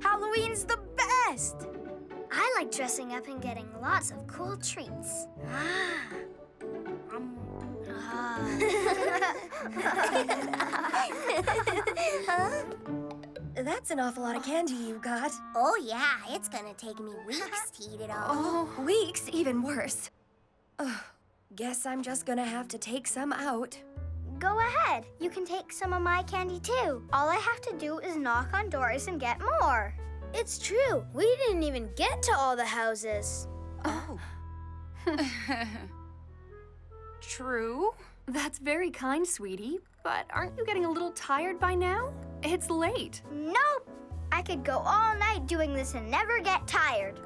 Halloween's the best! I like dressing up and getting lots of cool treats. That's an awful lot of candy you got. Oh, yeah, it's gonna take me weeks to eat it all. Oh, weeks? Even worse. Ugh, guess I'm just gonna have to take some out. Go ahead. You can take some of my candy, too. All I have to do is knock on doors and get more. It's true. We didn't even get to all the houses. Oh. True. That's very kind, sweetie. But aren't you getting a little tired by now? It's late. Nope. I could go all night doing this and never get tired.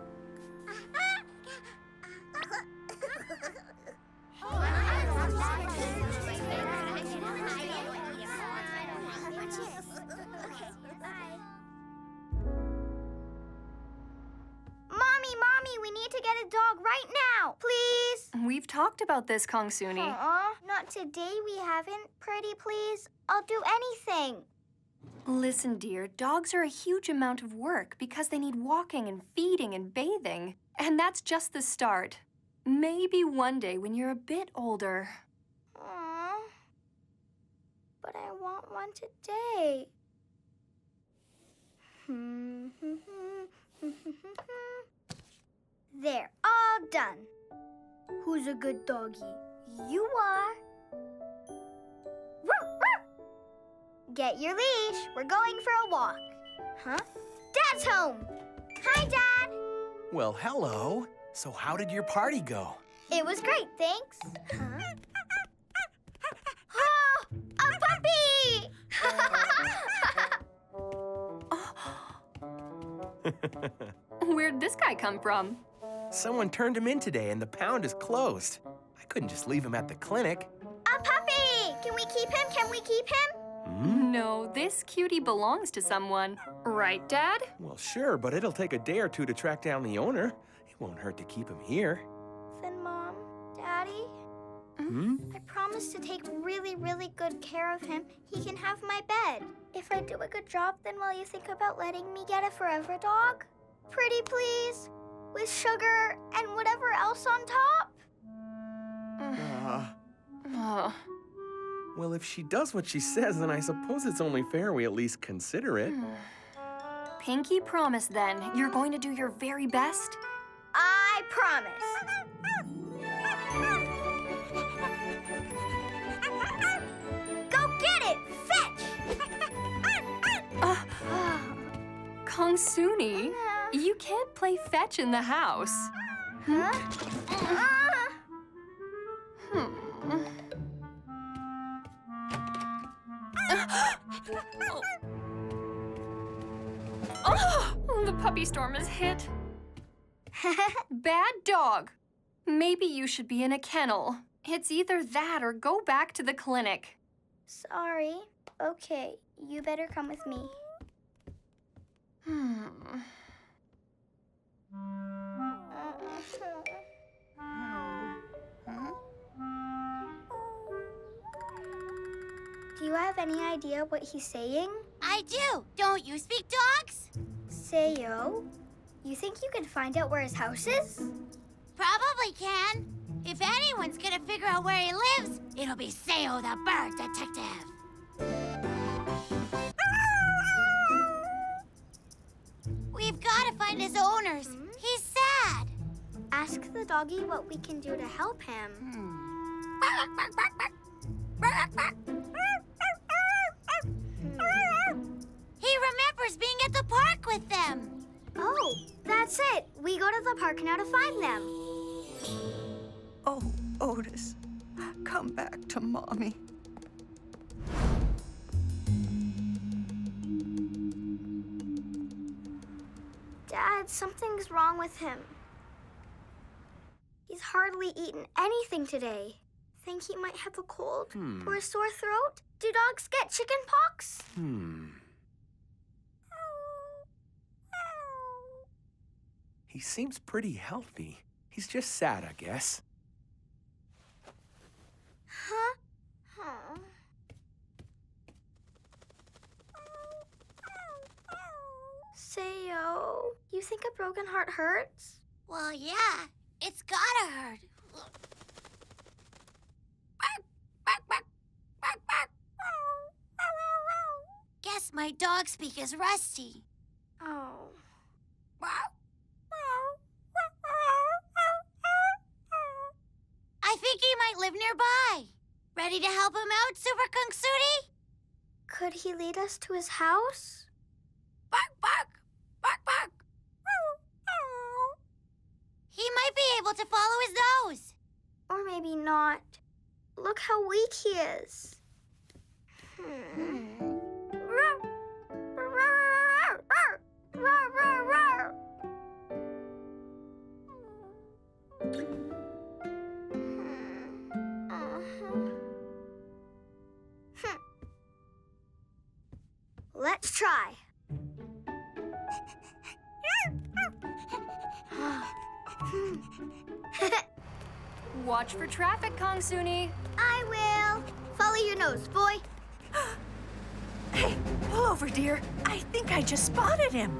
Mommy, we need to get a dog right now, please. We've talked about this, Kongsuni. Not today we haven't. Pretty please. I'll do anything. Listen, dear, dogs are a huge amount of work because they need walking and feeding and bathing. And that's just the start. Maybe one day when you're a bit older. Aw. But I want one today. There, all done. Who's a good doggy? You are. Get your leash. We're going for a walk. Huh? Dad's home. Hi, Dad. Well, hello. So how did your party go? It was great, thanks. Huh? Oh, a puppy! Where'd this guy come from? Someone turned him in today and the pound is closed. I couldn't just leave him at the clinic. A puppy! Can we keep him? Can we keep him? No, this cutie belongs to someone. Right, Dad? Well, sure, but it'll take a day or two to track down the owner. It won't hurt to keep him here. Then, Mom, Daddy, I promise to take really, really good care of him. He can have my bed. If I do a good job, then will you think about letting me get a forever dog? Pretty please? With sugar and whatever else on top? Well, if she does what she says, then I suppose it's only fair we at least consider it. Pinky promise, then. You're going to do your very best? I promise. Go get it! Fetch! Kongsuni, you can't play fetch in the house. Huh? The puppy storm has hit. Bad dog. Maybe you should be in a kennel. It's either that or go back to the clinic. Sorry. Okay, you better come with me. Do you have any idea what he's saying? I do. Don't you speak dogs? Sayo? You think you can find out where his house is? Probably can. If anyone's gonna figure out where he lives, it'll be Sayo the bird detective. We've got to find his owners. He's sad. Ask the doggy what we can do to help him. He remembers being at the park with them. Oh, that's it. We go to the park now to find them. Oh, Otis, come back to Mommy. Dad, something's wrong with him. He's hardly eaten anything today. Think he might have a cold or a sore throat? Do dogs get chicken pox? He seems pretty healthy. He's just sad, I guess. Huh? You think a broken heart hurts? Well, yeah, it's gotta hurt. Guess my dog speak is rusty. Oh. I think he might live nearby. Ready to help him out, Super Kongsuni? Could he lead us to his house? He might be able to follow his nose. Or maybe not. Look how weak he is. Let's try. Watch for traffic, Kongsuni. I will. Follow your nose, boy. Hey, pull over, dear. I think I just spotted him.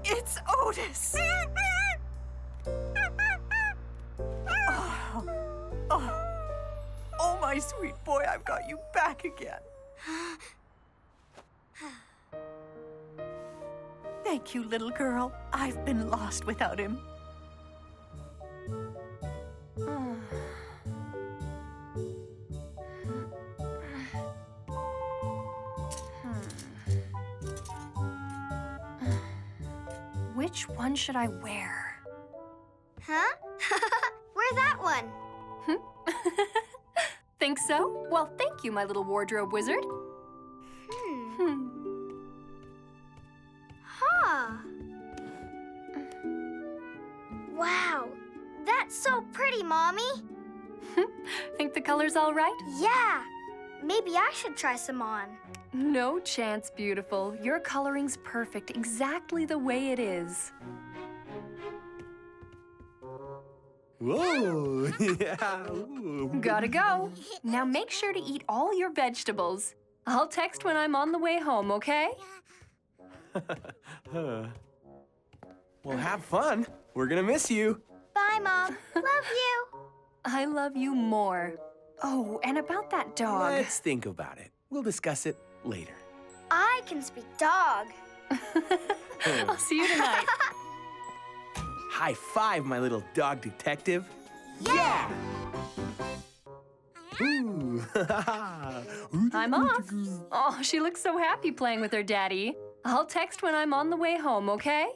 It's Otis. Oh, my sweet boy, I've got you back again. Thank you, little girl. I've been lost without him. Which one should I wear? Huh? Wear that one. Think so? Well, thank you, my little wardrobe wizard. Huh. Wow. That's so pretty, Mommy. Think the color's all right? Yeah. Maybe I should try some on. No chance, beautiful. Your coloring's perfect, exactly the way it is. Whoa! Yeah. Ooh. Gotta go. Now make sure to eat all your vegetables. I'll text when I'm on the way home, okay? Well, have fun. We're gonna miss you. Bye, Mom. Love you. I love you more. Oh, and about that dog. Let's think about it. We'll discuss it later. I can speak dog. I'll see you tonight. High five, my little dog detective. Yeah! Ooh. I'm off. Oh, she looks so happy playing with her daddy. I'll text when I'm on the way home, okay?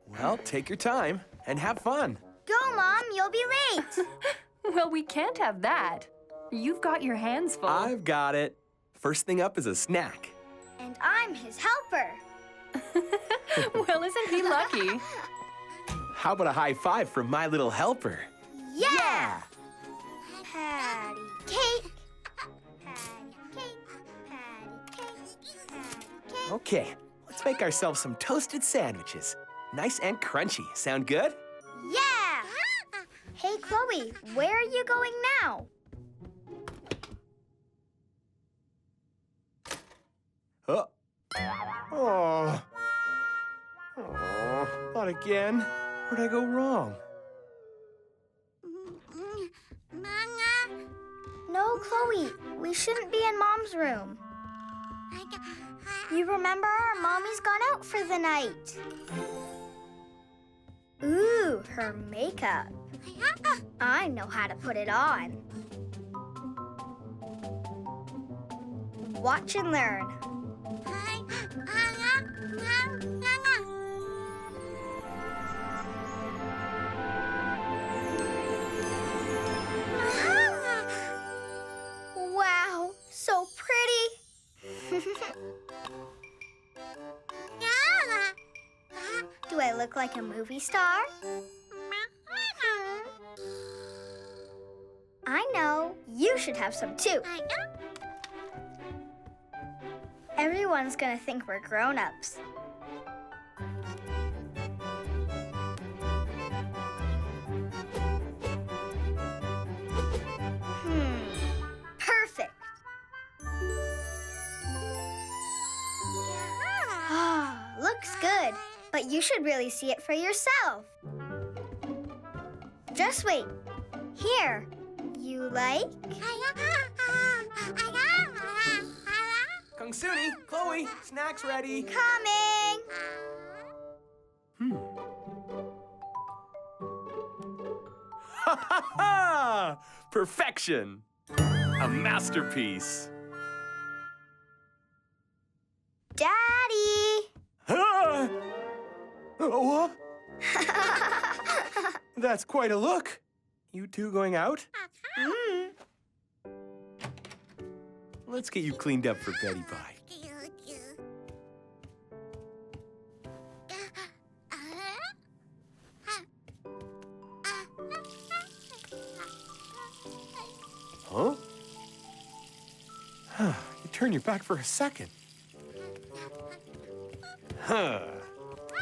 Well, take your time and have fun. Go, Mom. You'll be late. Well, we can't have that. You've got your hands full. I've got it. First thing up is a snack. And I'm his helper. Well, isn't he lucky? How about a high five from my little helper? Yeah! Patty cake. Patty cake. Patty cake. Patty cake. Okay, let's make ourselves some toasted sandwiches. Nice and crunchy. Sound good? Yeah! Hey, Chloe, where are you going now? Oh. Oh. Oh, not again. Where'd I go wrong? Mama. No, Chloe, we shouldn't be in Mom's room. You remember our Mommy's gone out for the night. Ooh, her makeup. I know how to put it on. Watch and learn. Wow, so pretty. Do I look like a movie star? I know. You should have some too. Everyone's gonna think we're grown-ups. But you should really see it for yourself. Just wait. Here. You like? Kongsuni, Chloe, snacks ready. Coming! Ha ha ha! Perfection! A masterpiece. Daddy! Ah! Oh, that's quite a look. You two going out? Let's get you cleaned up for Betty Pie. Huh? You turn your back for a second. Huh.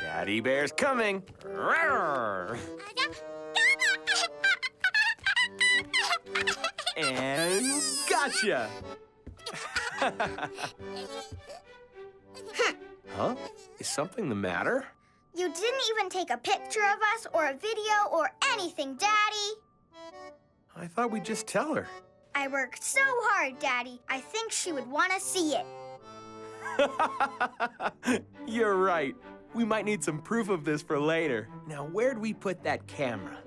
Daddy Bear's coming. Rawr. And gotcha. Huh? Is something the matter? You didn't even take a picture of us or a video or anything, Daddy. I thought we'd just tell her. I worked so hard, Daddy. I think she would want to see it. You're right. We might need some proof of this for later. Now, where'd we put that camera?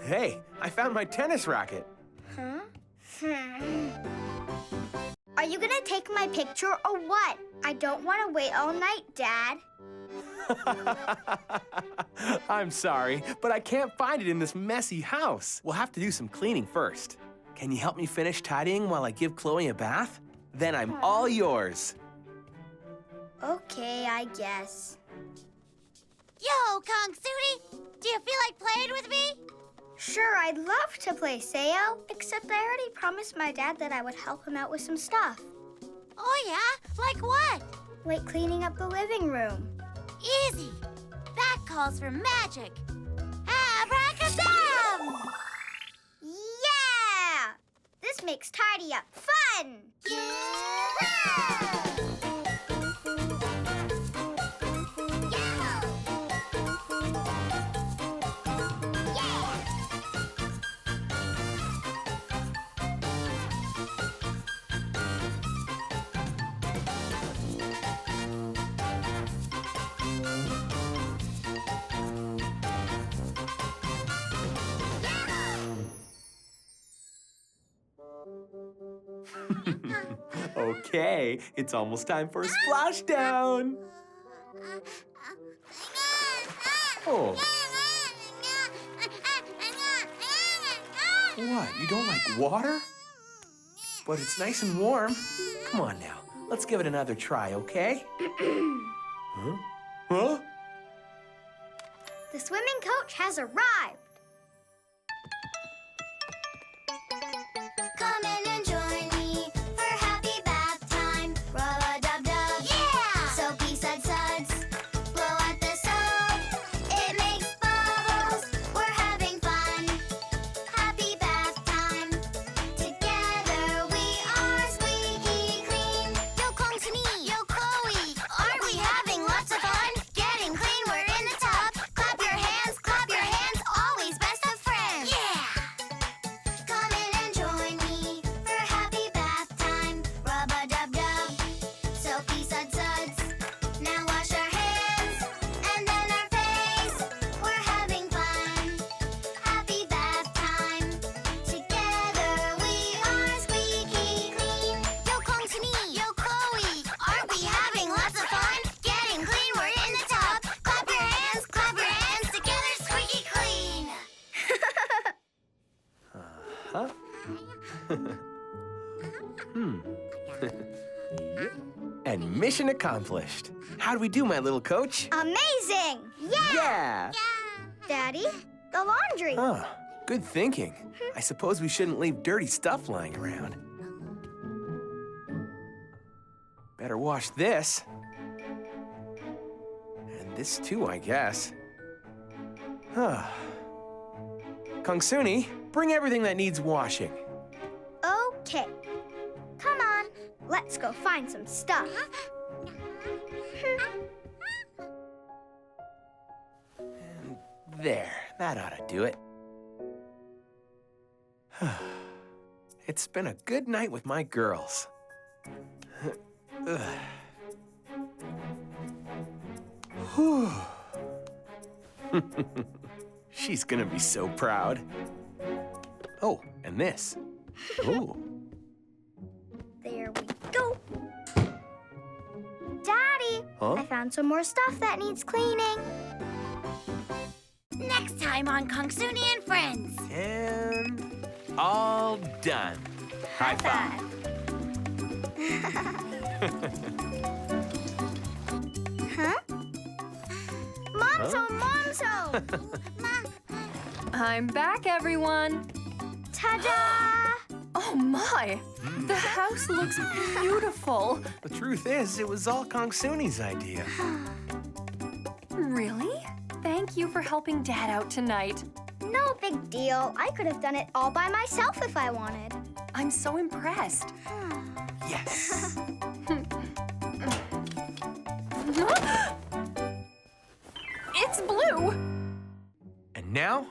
Hey, I found my tennis racket. Huh? Are you gonna take my picture or what? I don't want to wait all night, Dad. I'm sorry, but I can't find it in this messy house. We'll have to do some cleaning first. Can you help me finish tidying while I give Chloe a bath? Then I'm all yours. Okay, I guess. Yo, Kongsuni, do you feel like playing with me? Sure, I'd love to play Sayo, except I already promised my dad that I would help him out with some stuff. Oh, yeah? Like what? Like cleaning up the living room. Easy. That calls for magic. Abracadabra! Yeah! This makes tidy up fun! Okay, it's almost time for a splashdown. Oh. What, you don't like water? But it's nice and warm. Come on now, let's give it another try, okay? Huh? Huh? The swimming coach has arrived. Come in and join me for happy bath time. Rub-a-dub-dub. Yeah! Soapy suds. Blow at the soap. It makes bubbles. We're having fun. Happy bath time. Together we are squeaky clean. Yo, Kongsuni! Yo, Chloe! Aren't we having lots of fun? Getting clean, we're in the tub. Clap your hands, always best of friends. Yeah! Come in and join me for happy bath time. Rub-a-dub-dub. Soapy suds. Now wash our hands and then our face. We're having fun. Happy bath time. Together we are squeaky clean. Yo, Kongsuni! Yo, Chloe! Aren't we having lots of fun? Getting clean, we're in the tub. Clap your hands, together squeaky clean. Huh? And mission accomplished. How'd we do, my little coach? Amazing! Yeah! Yeah! Daddy, the laundry. Huh, good thinking. I suppose we shouldn't leave dirty stuff lying around. Better wash this. And this too, I guess. Huh. Kongsuni, bring everything that needs washing. Okay. Come on, let's go find some stuff. There, that ought to do it. It's been a good night with my girls. Whew. She's gonna be so proud. Oh, and this. Ooh. There we go. Daddy, Huh? I found some more stuff that needs cleaning. Next time on Kongsuni and Friends. And all done. High five. Huh? Momso! I'm back, everyone. Ta-da! Oh, my. The house looks beautiful. The truth is, it was all Kongsuni's idea. Really? Thank you for helping Dad out tonight. No big deal. I could have done it all by myself if I wanted. I'm so impressed. Yes. It's blue. And now,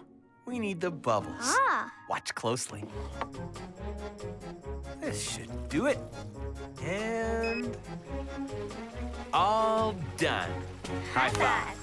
we need the bubbles. Ah. Watch closely. This should do it. And all done. High five.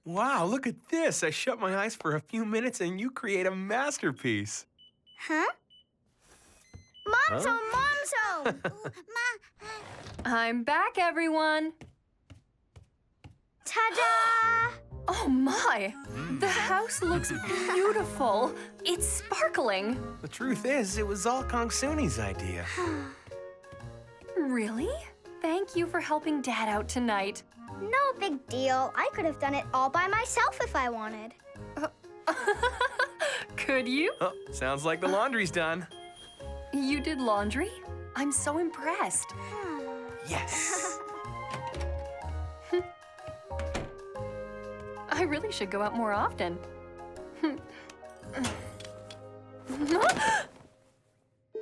Wow, look at this. I shut my eyes for a few minutes and you create a masterpiece. Huh? Momso! I'm back, everyone. Ta-da! Oh, my. The house looks beautiful. It's sparkling. The truth is, it was all Kongsuni's idea. Really? Thank you for helping Dad out tonight. No big deal. I could have done it all by myself if I wanted. Could you? Oh, sounds like the laundry's done. You did laundry? I'm so impressed. Yes. I really should go out more often.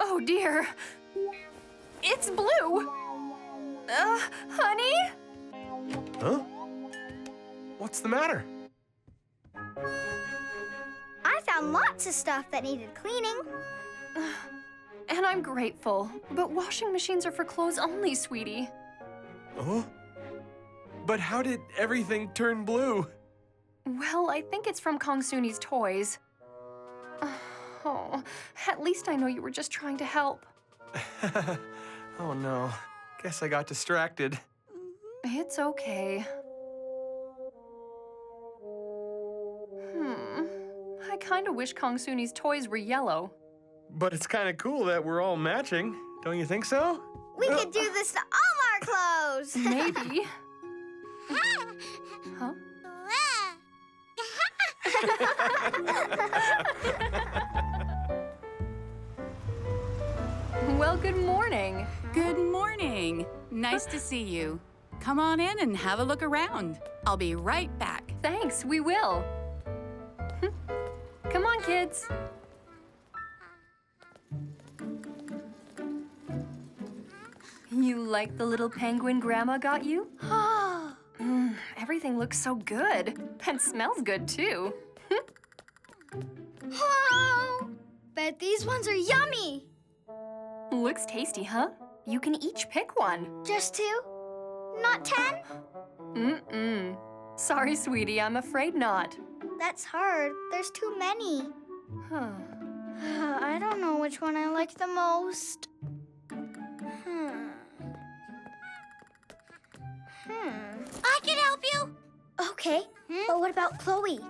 Oh, dear. It's blue. Honey? Huh? What's the matter? I found lots of stuff that needed cleaning. And I'm grateful, but washing machines are for clothes only, sweetie. Oh? But how did everything turn blue? Well, I think it's from Kongsuni's toys. Oh, at least I know you were just trying to help. Oh no, guess I got distracted. It's okay. I kind of wish Kongsuni's toys were yellow. But it's kind of cool that we're all matching, don't you think so? We could do this to all our clothes. Maybe. Huh? Well, good morning. Good morning. Nice to see you. Come on in and have a look around. I'll be right back. Thanks, we will. Come on, kids. You like the little penguin Grandma got you? Everything looks so good. And smells good, too. Whoa! Bet these ones are yummy. Looks tasty, huh? You can each pick one. Just 2? Not 10? Mm-mm. Sorry, sweetie, I'm afraid not. That's hard. There's too many. Huh. I don't know which one I like the most. I can help you. Okay, but what about Chloe?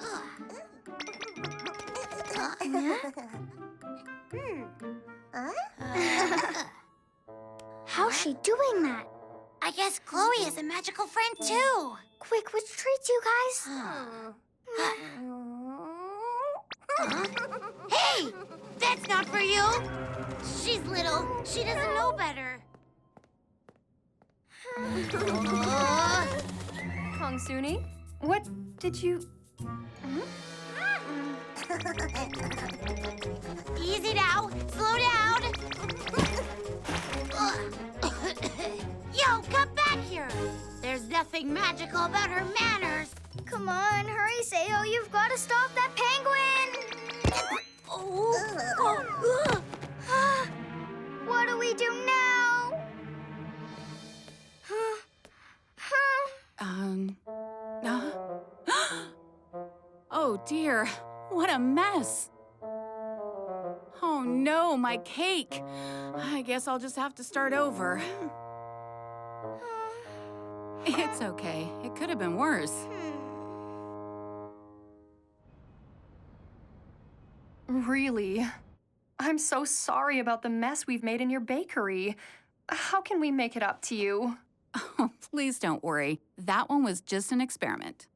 How's she doing that? I guess Chloe is a magical friend too. Quick, which treats you guys? Hey, that's not for you. She's little. She doesn't know better. Kongsuni, What did you... Easy now. Slow down. Yo, come back here. There's nothing magical about her manners. Come on, hurry, Sayo. You've got to stop that penguin. What do we do now? Oh dear, what a mess. Oh no, my cake. I guess I'll just have to start over. It's okay. It could have been worse. Really? I'm so sorry about the mess we've made in your bakery. How can we make it up to you? Oh, please don't worry. That one was just an experiment.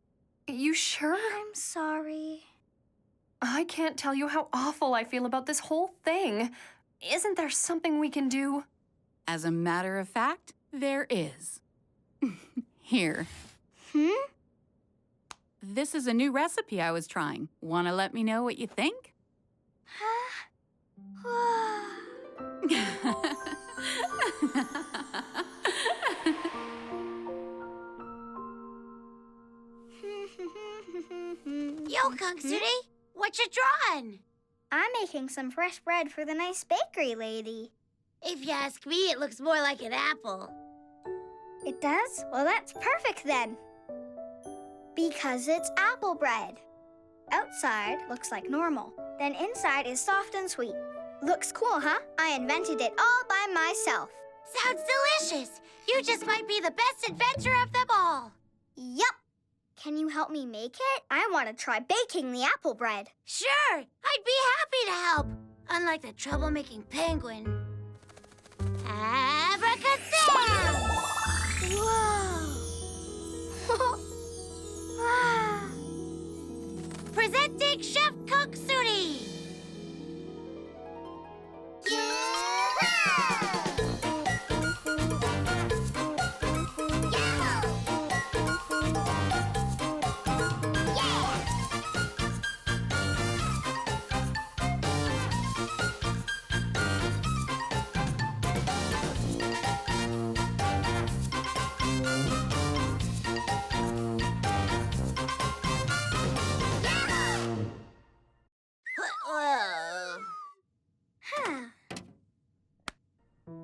You sure? I'm sorry. I can't tell you how awful I feel about this whole thing. Isn't there something we can do? As a matter of fact, there is. Here. This is a new recipe I was trying. Want to let me know what you think? Yo, Kongsuni, what you drawing? I'm making some fresh bread for the nice bakery lady. If you ask me, it looks more like an apple. It does? Well, that's perfect then. Because it's apple bread. Outside looks like normal, then inside is soft and sweet. Looks cool, huh? I invented it all by myself. Sounds delicious. You just might be the best inventor of them all. Yup. Can you help me make it? I want to try baking the apple bread. Sure, I'd be happy to help. Unlike the troublemaking penguin. Abracadabra! Whoa. Wow. Presenting Chef Kongsuni.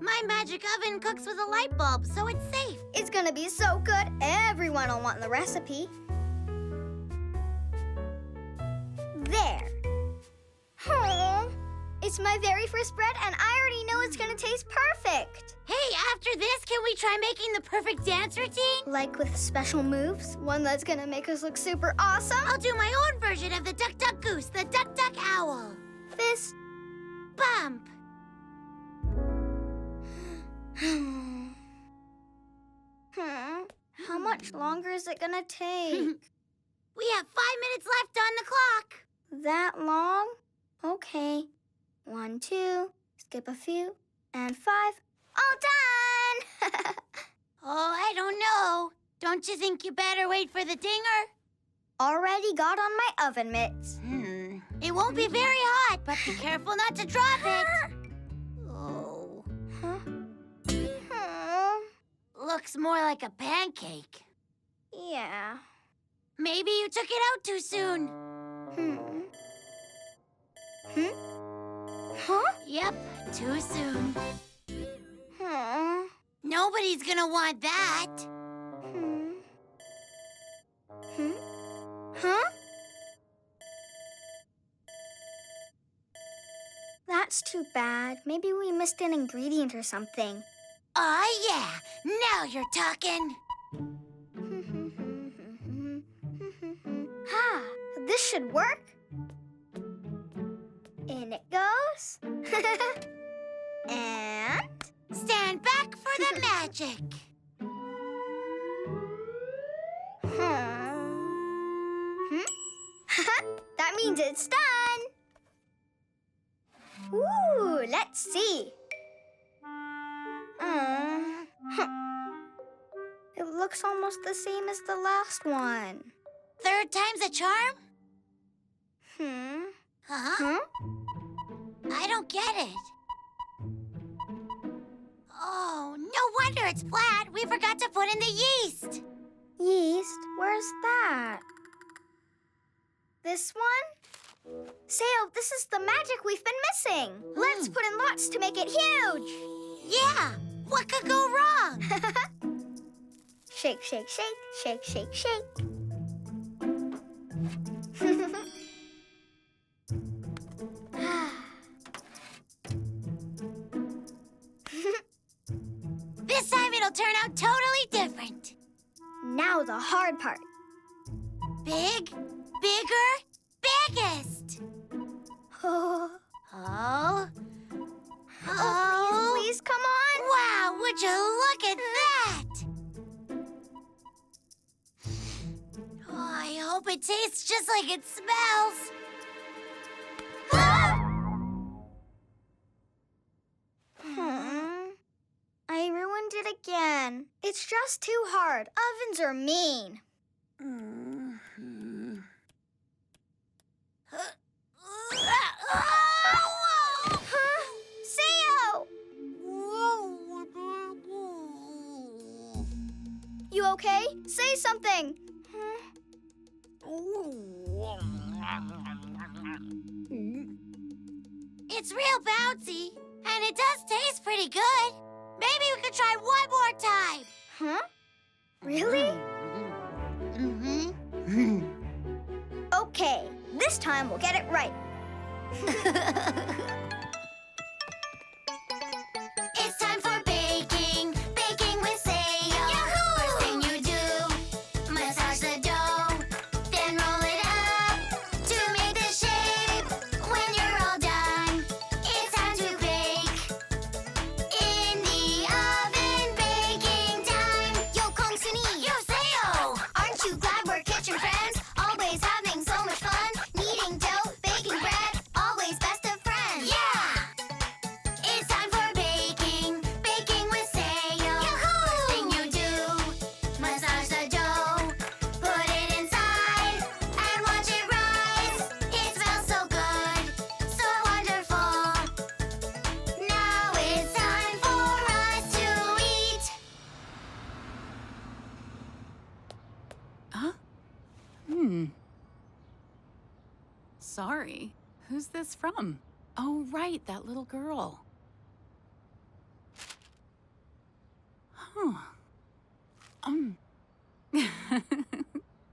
My magic oven cooks with a light bulb, so it's safe. It's gonna be so good, everyone will want the recipe. There. Oh, it's my very first bread, and I already know it's gonna taste perfect. Hey, after this, can we try making the perfect dance routine? Like with special moves, one that's gonna make us look super awesome. I'll do my own version of the Duck Duck Goose, the Duck Duck Owl. Fist Bump. How much longer is it gonna take? We have 5 minutes left on the clock. That long? Okay. 1, 2, skip a few, and 5. All done! Oh, I don't know. Don't you think you better wait for the dinger? Already got on my oven mitts. It won't be very hot, but be careful not to drop it. Oh. Looks more like a pancake. Yeah. Maybe you took it out too soon. Huh? Yep, too soon. Nobody's gonna want that. Huh? That's too bad. Maybe we missed an ingredient or something. Oh, yeah. Now you're talking. Ha! This should work. In it goes. And... Stand back for the magic. That means it's done. Ooh, let's see. It looks almost the same as the last one. Third time's a charm? Hmm? Huh? I don't get it. Oh, no wonder it's flat. We forgot to put in the yeast. Yeast? Where's that? This one? Sayo, this is the magic we've been missing. Let's put in lots to make it huge. Yeah, what could go wrong? Shake, shake, shake, shake, shake, shake. This time it'll turn out totally different. Now the hard part. Big, bigger, biggest. Oh, Oh. please, come on. Wow, would you look at that? Oh, I hope it tastes just like it smells. I ruined it again. It's just too hard. Ovens are mean. Sayo! You okay? Say something. It's real bouncy, and it does taste pretty good. Maybe we could try one more time. Huh? Really? Okay, this time we'll get it right. It's time for baking, baking with Sayo. First thing you do, massage the dough, then roll it up to make the shape. When you're all done, it's time to bake. In the oven, baking time. Yo, Kongsuni, yo, Sayo. Aren't you glad we're kitchen friends? Always having so much fun. Kneading dough, baking bread, always best of friends. Yeah! It's time for baking, baking with Sayo. First thing you do, massage the dough, put it inside, and watch it rise. It smells so good, so wonderful. Now it's time for us to eat. Huh? Sorry. Who's this from? Oh, right, that little girl. Huh.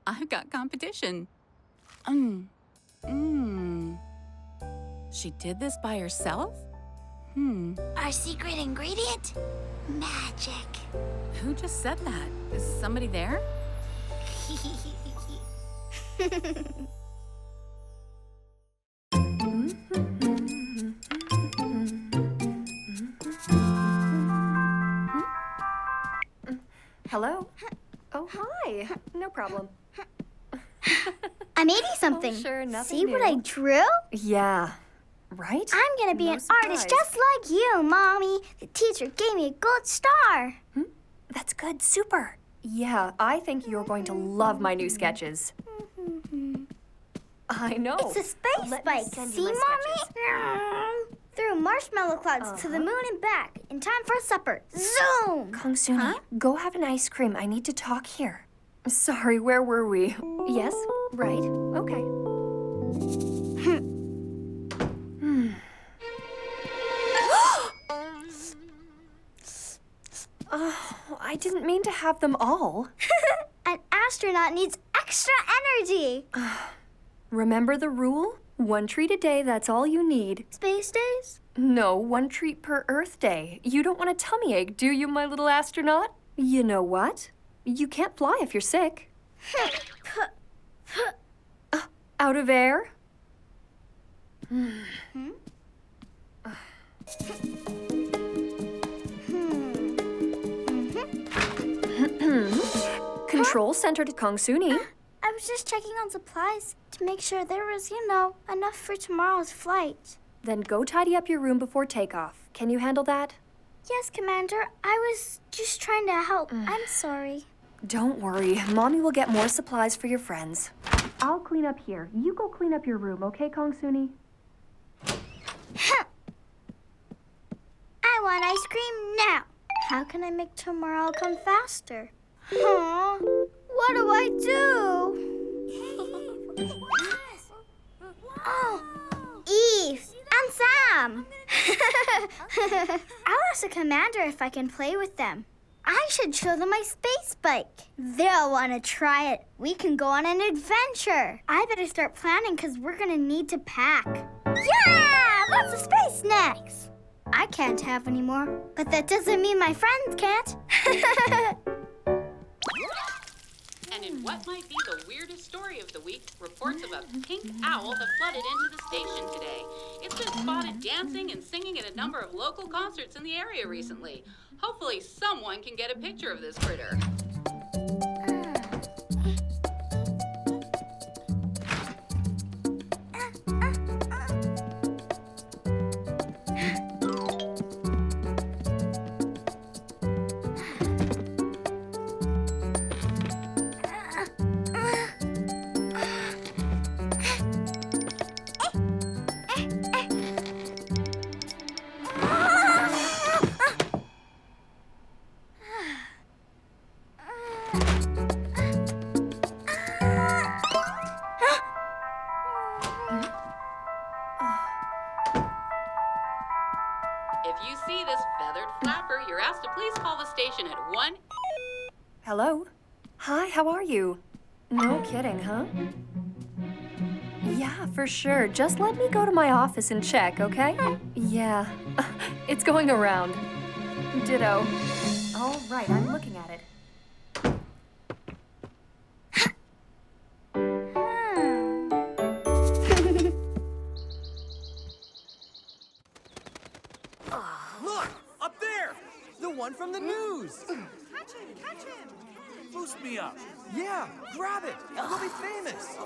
I've got competition. She did this by herself? Our secret ingredient? Magic. Who just said that? Is somebody there? Hello? Oh, hi. No problem. I made you something. Oh, sure, nothing See new. what I drew? Yeah. Right? I'm gonna be No an artist surprise. just like you, Mommy. The teacher gave me a gold star. That's good. Super. Yeah, I think you're going to love my new sketches. I know. It's a space Let me bike. send See, you my Mommy? Through marshmallow clouds to the moon and back in time for supper. Zoom! Kongsuni, go have an ice cream. I need to talk here. Sorry, where were we? Yes, right. Okay. Oh, I didn't mean to have them all. An astronaut needs extra energy. Remember the rule? 1 treat a day, that's all you need. Space days? No, 1 treat per Earth day. You don't want a tummy ache, do you, my little astronaut? You know what? You can't fly if you're sick. Out of air? Control center to Kongsuni. I was just checking on supplies to make sure there was, enough for tomorrow's flight. Then go tidy up your room before takeoff. Can you handle that? Yes, Commander. I was just trying to help. I'm sorry. Don't worry. Mommy will get more supplies for your friends. I'll clean up here. You go clean up your room, okay, Kongsuni? I want ice cream now. How can I make tomorrow come faster? Huh? What do I do? Oh, Eve and Sam. I'll ask the commander if I can play with them. I should show them my space bike. They'll want to try it. We can go on an adventure. I better start planning because we're going to need to pack. Yeah! Lots of space snacks. I can't have any more, but that doesn't mean my friends can't. And in what might be the weirdest story of the week, reports of a pink owl have flooded into the station today. It's been spotted dancing and singing at a number of local concerts in the area recently. Hopefully someone can get a picture of this critter. If you see this feathered flapper, you're asked to please call the station at 1... Hello? Hi, how are you? No kidding, huh? Yeah, for sure. Just let me go to my office and check, okay? Yeah. It's going around. Ditto. All right, I'm looking at it. Look! Up there! The one from the news! Catch him! Boost me up! Yeah, grab it! We'll be famous!